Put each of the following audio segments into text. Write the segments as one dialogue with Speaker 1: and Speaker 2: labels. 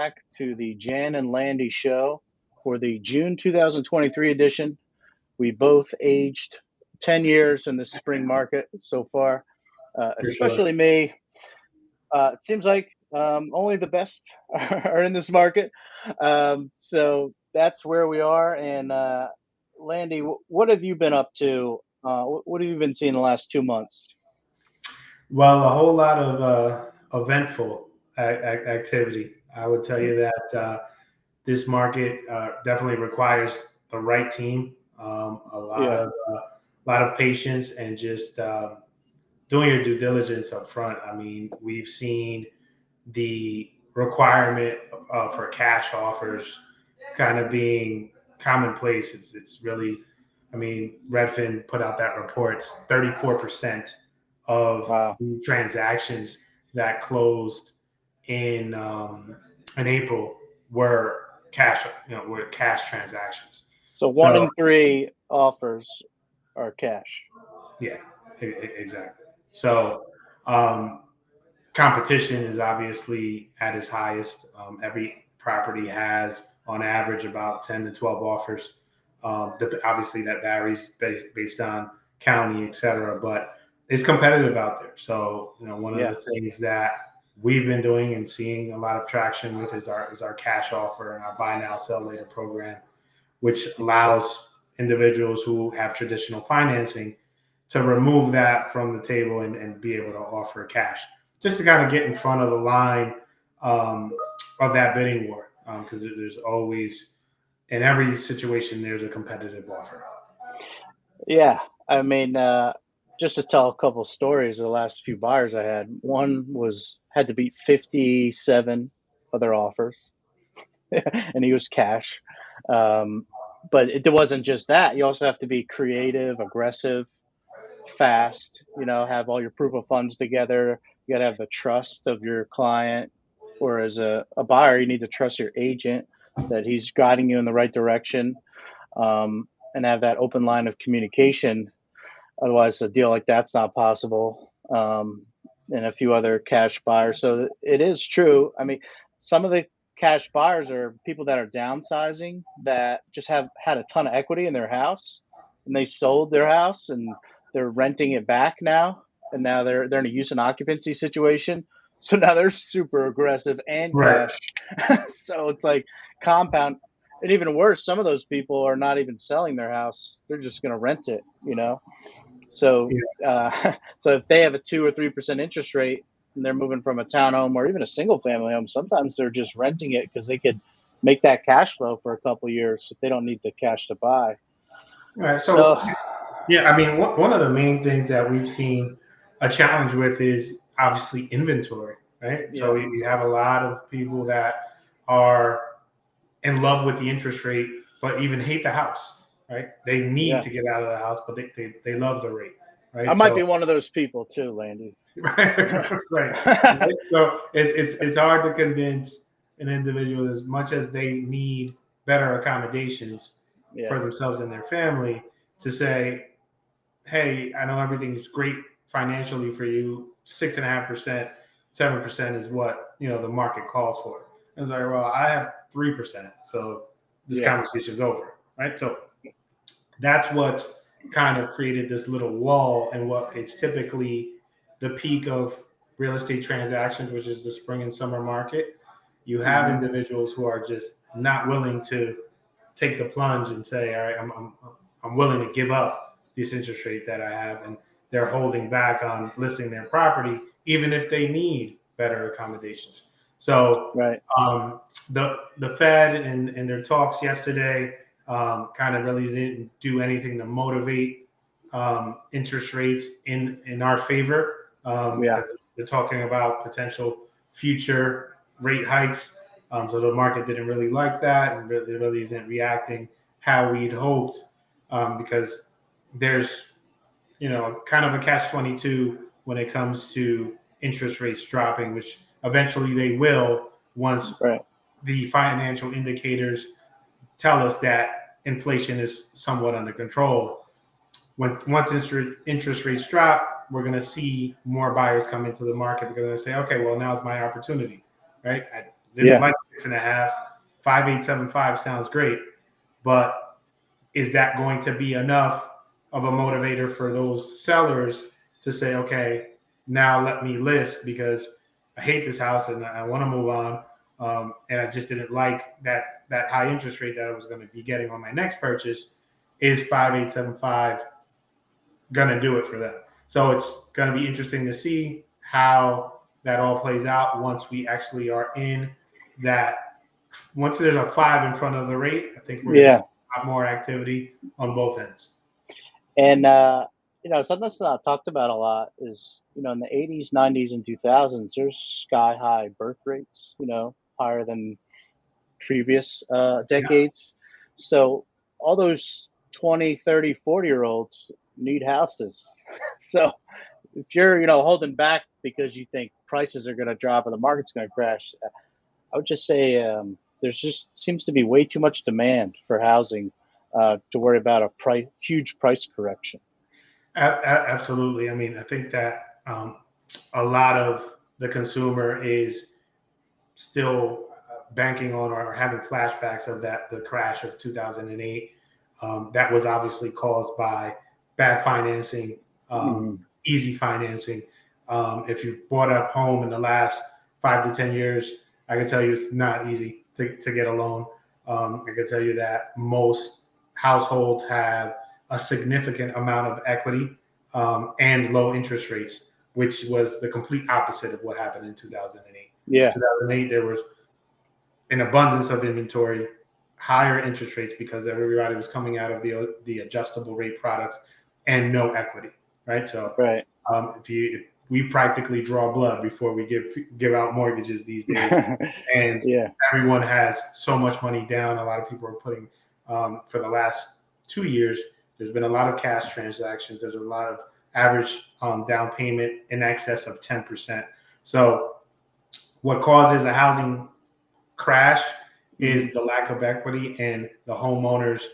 Speaker 1: back to the Jan and Landy show for the June 2023 edition. We both aged 10 years in the spring market so far,
Speaker 2: For sure.
Speaker 1: especially me. It seems like only the best are in this market. So that's where we are. And Landy, what have you been up to? What have you been seeing the last 2 months?
Speaker 2: Well, a whole lot of eventful activity. I would tell you that this market definitely requires the right team,
Speaker 1: Yeah,
Speaker 2: a lot of patience, and just doing your due diligence up front. I mean, we've seen the requirement for cash offers kind of being commonplace. It's really, I mean, Redfin put out that report. It's 34% of
Speaker 1: wow.
Speaker 2: the transactions that closed in April were cash, were cash transactions.
Speaker 1: So one
Speaker 2: So
Speaker 1: in three offers are cash.
Speaker 2: yeah, exactly. So um, competition is obviously at its highest. Every property has, on average, about 10 to 12 offers. Obviously, that varies based on county, et cetera, but it's competitive out there. So, one of
Speaker 1: Yeah,
Speaker 2: the things that we've been doing and seeing a lot of traction with is our cash offer and our buy now, sell later program, which allows individuals who have traditional financing to remove that from the table and be able to offer cash, just to kind of get in front of the line um, of that bidding war, because there's always, in every situation, there's a competitive offer.
Speaker 1: yeah. I mean, just to tell a couple stories of the last few buyers I had. One was had to beat 57 other offers, and he was cash. Um, but it wasn't just that. You also have to be creative, aggressive, fast. Have all your proof of funds together. You got to have the trust of your client, or as a buyer, you need to trust your agent that he's guiding you in the right direction, and have that open line of communication. Otherwise, a deal like that's not possible. And a few other cash buyers. So it is true. I mean, some of the cash buyers are people that are downsizing that just have had a ton of equity in their house, and they sold their house and they're renting it back now, and now they're in a use and occupancy situation. So now they're super aggressive and
Speaker 2: Right.
Speaker 1: cash. So it's like compound. And even worse, some of those people are not even selling their house; they're just going to rent it. So,
Speaker 2: Yeah.
Speaker 1: so if they have a 2 or 3% interest rate and they're moving from a townhome or even a single family home, sometimes they're just renting it because they could make that cash flow for a couple of years if they don't need the cash to buy.
Speaker 2: Right. So,
Speaker 1: So,
Speaker 2: yeah, I mean, one of the main things that we've seen a challenge with is obviously inventory, right? So
Speaker 1: yeah,
Speaker 2: we have a lot of people that are in love with the interest rate, but even hate the house, right? They need
Speaker 1: yeah.
Speaker 2: to get out of the house, but they love the rate,
Speaker 1: I
Speaker 2: right?
Speaker 1: might
Speaker 2: So
Speaker 1: be one of those people too, Landy.
Speaker 2: right, right. So it's hard to convince an individual, as much as they need better accommodations
Speaker 1: Yeah,
Speaker 2: for themselves and their family, to say, hey, I know everything is great financially for you. 6.5%, 7% is what the market calls for. And it's like, well, I have 3%, so this
Speaker 1: yeah,
Speaker 2: conversation is over, right? So that's what kind of created this little wall, and what is typically the peak of real estate transactions, which is the spring and summer market. You have
Speaker 1: hmm
Speaker 2: individuals who are just not willing to take the plunge and say, all right, I'm willing to give up this interest rate that I have, and they're holding back on listing their property, even if they need better accommodations. So
Speaker 1: right.
Speaker 2: the Fed and their talks yesterday kind of really didn't do anything to motivate interest rates in our favor,
Speaker 1: Yeah,
Speaker 2: because they're talking about potential future rate hikes. So the market didn't really like that, and really isn't reacting how we'd hoped, because there's kind of a catch-22 when it comes to interest rates dropping, which eventually they will, once
Speaker 1: right.
Speaker 2: the financial indicators tell us that inflation is somewhat under control. Once interest rates drop, we're going to see more buyers come into the market, because they're going to say, okay, well, now's my opportunity, right? Didn't
Speaker 1: Yeah.
Speaker 2: like 6.5. 5875 sounds great, but is that going to be enough of a motivator for those sellers to say, okay, now let me list because I hate this house and I want to move on, and I just didn't like that high interest rate that I was going to be getting on my next purchase. Is 5875 going to do it for them? So it's going to be interesting to see how that all plays out once we actually are in that. Once there's a 5 in front of the rate, I think we're going to
Speaker 1: Yeah.
Speaker 2: see a lot more activity on both ends.
Speaker 1: And something that's not talked about a lot is, in the 80s, 90s, and 2000s, there's sky high birth rates, higher than previous
Speaker 2: Yeah,
Speaker 1: decades. So all those 20, 30, 40 year olds need houses. So if you're, holding back because you think prices are going to drop or the market's going to crash, I would just say there's just seems to be way too much demand for housing to worry about a huge price correction.
Speaker 2: absolutely. I mean, I think that a lot of the consumer is still banking on or having flashbacks of the crash of 2008. That was obviously caused by bad financing,
Speaker 1: Mm,
Speaker 2: easy financing. If you bought a home in the last 5 to 10 years, I can tell you it's not easy to get a loan. I can tell you that most households have a significant amount of equity and low interest rates, which was the complete opposite of what happened in 2008. In
Speaker 1: yeah,
Speaker 2: 2008, there was an abundance of inventory, higher interest rates because everybody was coming out of the adjustable rate products and no equity, right? So
Speaker 1: right.
Speaker 2: if we practically draw blood before we give out mortgages these days, and
Speaker 1: Yeah,
Speaker 2: everyone has so much money down. A lot of people are putting for the last 2 years. There's been a lot of cash transactions. There's a lot of average down payment in excess of 10%. So what causes a housing crash
Speaker 1: mhm,
Speaker 2: is the lack of equity and the homeowner's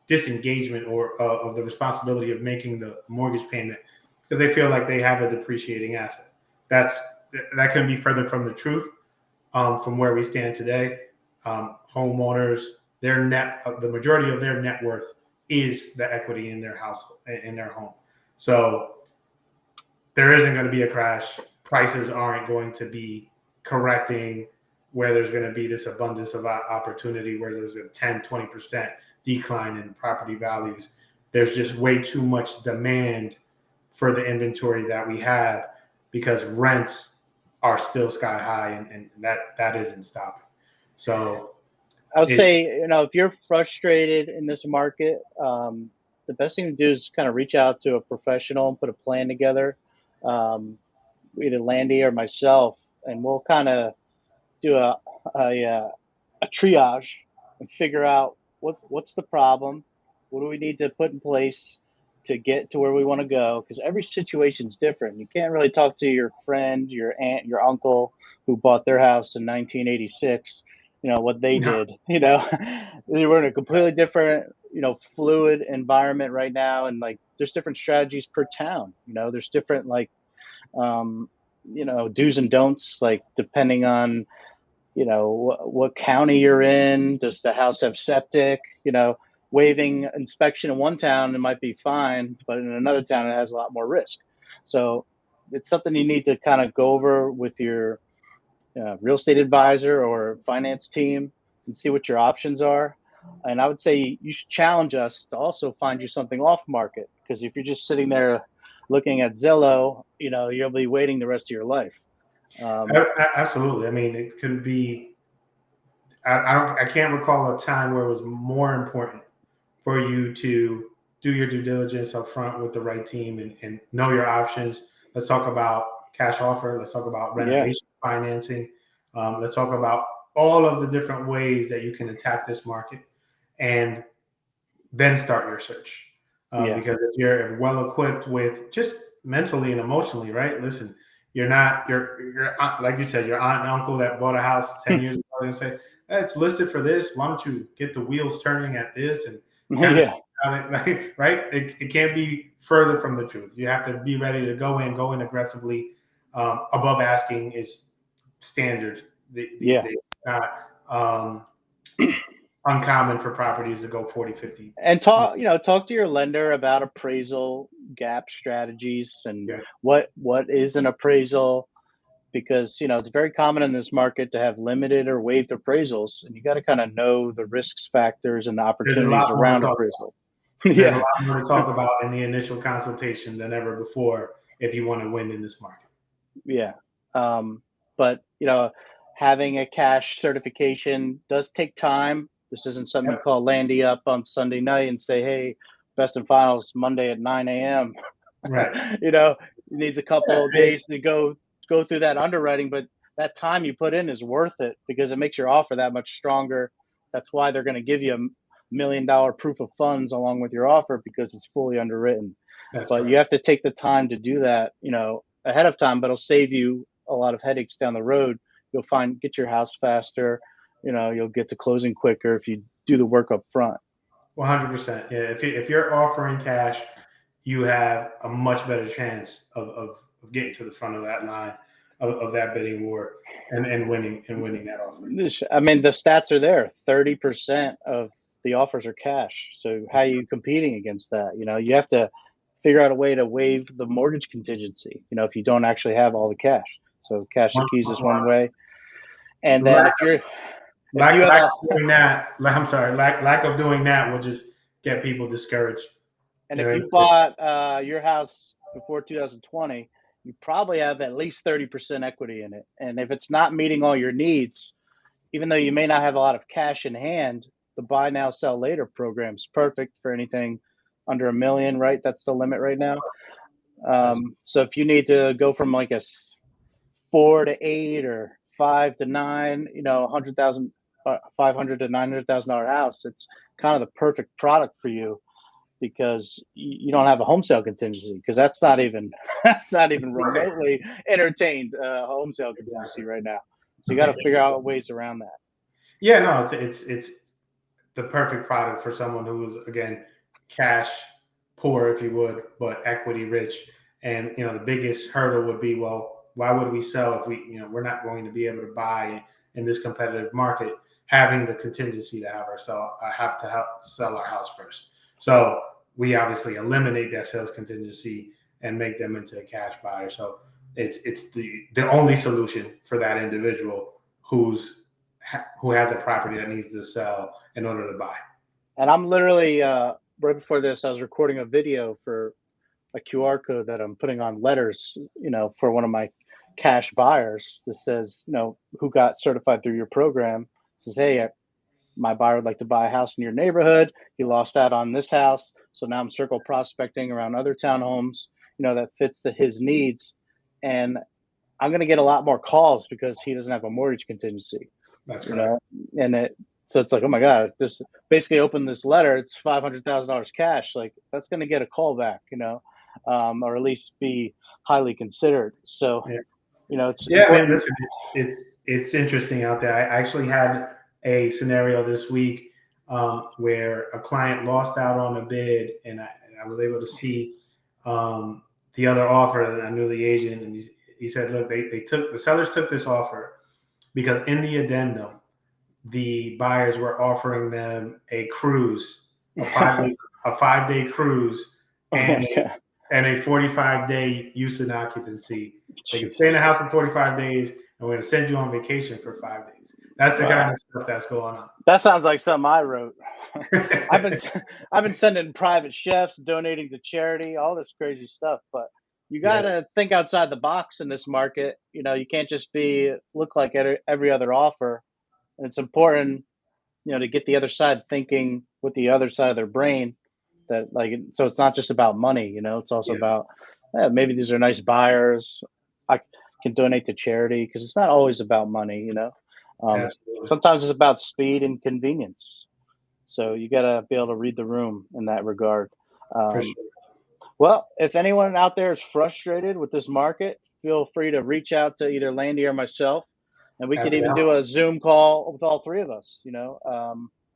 Speaker 2: disengagement or of the responsibility of making the mortgage payment because they feel like they have a depreciating asset. That's that couldn't be further from the truth. From where we stand today, homeowners, the majority of their net worth is the equity in their house, in their home. So there isn't going to be a crash. Prices aren't going to be correcting where there's going to be this abundance of opportunity where there's a 10, 20% decline in property values. There's just way too much demand for the inventory that we have because rents are still sky high and that isn't stopping. So
Speaker 1: I would
Speaker 2: it
Speaker 1: say, if you're frustrated in this market, the best thing to do is kind of reach out to a professional and put a plan together, um, either Landy or myself, and we'll kind of do a triage and figure out what's the problem, what do we need to put in place to get to where we want to go, because every situation's different. You can't really talk to your friend, your aunt, your uncle who bought their house in 1986, what they
Speaker 2: no,
Speaker 1: did. We're in a completely different, fluid environment right now, and like there's different strategies per town. There's different, like, um, do's and don'ts, like depending on what county you're in. Does the house have septic? Waiving inspection in one town, it might be fine, but in another town it has a lot more risk. So it's something you need to kind of go over with your real estate advisor or finance team and see what your options are. And I would say you should challenge us to also find you something off market, because if you're just sitting there looking at Zillow, you'll be waiting the rest of your life. um,
Speaker 2: absolutely. I mean, it could be. I can't recall a time where it was more important for you to do your due diligence up front with the right team and know your options. Let's talk about cash offer. Let's talk about
Speaker 1: yeah,
Speaker 2: renovation financing. Let's talk about all of the different ways that you can attack this market and then start your search.
Speaker 1: yeah.
Speaker 2: Because if you're well equipped with just mentally and emotionally, right? Listen, you're not your like you said, your aunt and uncle that bought a house 10 years ago and say, hey, it's listed for this. Why don't you get the wheels turning at this and kind of
Speaker 1: Yeah.
Speaker 2: right? It can't be further from the truth. You have to be ready to go in aggressively. Above asking is standard these
Speaker 1: Yeah.
Speaker 2: days. It's not uncommon for properties to go 40, 50.
Speaker 1: And talk to your lender about appraisal gap strategies and
Speaker 2: Yeah,
Speaker 1: what is an appraisal, because it's very common in this market to have limited or waived appraisals, and you got to kind of know the risks factors and the
Speaker 2: there's a lot
Speaker 1: opportunities
Speaker 2: more to
Speaker 1: around
Speaker 2: talk.
Speaker 1: appraisal.
Speaker 2: There's a
Speaker 1: Yeah.
Speaker 2: lot more to talk about in the initial consultation than ever before if you want to win in this market.
Speaker 1: Yeah. But having a cash certification does take time. This isn't something you
Speaker 2: Yep.
Speaker 1: call Landy up on Sunday night and say, "Hey, best and finals Monday at 9 a.m."
Speaker 2: Right.
Speaker 1: It needs a
Speaker 2: Yeah,
Speaker 1: couple of days to go through that underwriting, but that time you put in is worth it because it makes your offer that much stronger. That's why they're going to give you $1 million proof of funds along with your offer, because it's fully underwritten.
Speaker 2: that's
Speaker 1: But you
Speaker 2: right.
Speaker 1: have to take the time to do that, ahead of time, but it'll save you a lot of headaches down the road. You'll get your house faster. You'll get to closing quicker if you do the work up front.
Speaker 2: 100%. Yeah. If you're offering cash, you have a much better chance of getting to the front of that line of that bidding war and winning that offer.
Speaker 1: I mean, the stats are there. 30% of the offers are cash. So how are you competing against that? You have to figure out a way to waive the mortgage contingency, if you don't actually have all the cash. So cash the
Speaker 2: One,
Speaker 1: keys is
Speaker 2: one,
Speaker 1: one way. And then
Speaker 2: lack,
Speaker 1: if you have
Speaker 2: lack
Speaker 1: a
Speaker 2: of doing that. I'm sorry. Lack of doing that will just get people discouraged.
Speaker 1: And
Speaker 2: You
Speaker 1: if
Speaker 2: know,
Speaker 1: you bought your house before 2020, you probably have at least 30% equity in it. And if it's not meeting all your needs, even though you may not have a lot of cash in hand, the buy now, sell later program is perfect for anything under $1 million, right? That's the limit right now.
Speaker 2: that's
Speaker 1: So if you need to go from like a 4 to 8 or 5 to 9, 100,000, 500 to $900,000 house, it's kind of the perfect product for you because you don't have a home sale contingency, because that's not even that's not even
Speaker 2: right.
Speaker 1: remotely entertained home sale contingency right now. So you got to
Speaker 2: Okay.
Speaker 1: figure out ways around that.
Speaker 2: Yeah, no, it's the perfect product for someone who is, again, cash poor, if you would, but equity rich. And the biggest hurdle would be, well, why would we sell if we're not going to be able to buy in this competitive market? Having the contingency to have to sell our house first. So we obviously eliminate that sales contingency and make them into a cash buyer. So it's the only solution for that individual who has a property that needs to sell in order to buy.
Speaker 1: And I'm literally right before this, I was recording a video for a QR code that I'm putting on letters, for one of my cash buyers that says, who got certified through your program. It says, "Hey, my buyer would like to buy a house in your neighborhood. He lost out on this house, so now I'm circle prospecting around other townhomes, that fits his needs." And I'm going to get a lot more calls because he doesn't have a mortgage contingency,
Speaker 2: That's
Speaker 1: you
Speaker 2: correct.
Speaker 1: know, and so it's like, oh my God, this basically open this letter, it's $500,000 cash. Like that's going to get a call back, or at least be highly considered. So,
Speaker 2: Yeah.
Speaker 1: it's
Speaker 2: Yeah, man.
Speaker 1: important.
Speaker 2: Listen, it's interesting out there. I actually had a scenario this week where a client lost out on a bid, and I was able to see the other offer, and I knew the agent, and he said, "Look, the sellers took this offer because in the addendum, the buyers were offering them a cruise, a five day, a 5 day cruise,
Speaker 1: Oh my
Speaker 2: and
Speaker 1: God.
Speaker 2: a 45-day use and occupancy. They can stay in the
Speaker 1: Jesus.
Speaker 2: house for 45 days, and we're going to send you on vacation for 5 days. That's the kind
Speaker 1: Wow.
Speaker 2: of stuff that's going on.
Speaker 1: That sounds like something I wrote. I've been I've been sending private chefs, donating to charity, all this crazy stuff. But you got
Speaker 2: Yeah,
Speaker 1: to think outside the box in this market. You can't just look like every other offer. And it's important, to get the other side thinking with the other side of their brain. That so it's not just about money. It's also
Speaker 2: yeah,
Speaker 1: about maybe these are nice buyers. I can donate to charity because it's not always about money. Um,
Speaker 2: absolutely,
Speaker 1: Sometimes it's about speed and convenience. So you got to be able to read the room in that regard.
Speaker 2: for
Speaker 1: Um,
Speaker 2: sure.
Speaker 1: well, if anyone out there is frustrated with this market, feel free to reach out to either Landy or myself, and we could
Speaker 2: Happy to
Speaker 1: even
Speaker 2: help.
Speaker 1: do a Zoom call with all three of us,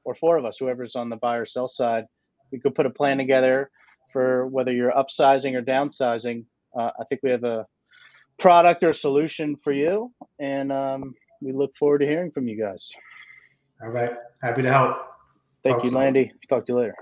Speaker 1: or four of us, whoever's on the buy or sell side. We could put a plan together for whether you're upsizing or downsizing. I think we have a product or solution for you, and we look forward to hearing from you guys.
Speaker 2: All right. Happy to help.
Speaker 1: Thank
Speaker 2: Talk
Speaker 1: you,
Speaker 2: soon.
Speaker 1: Landy. Talk to you later.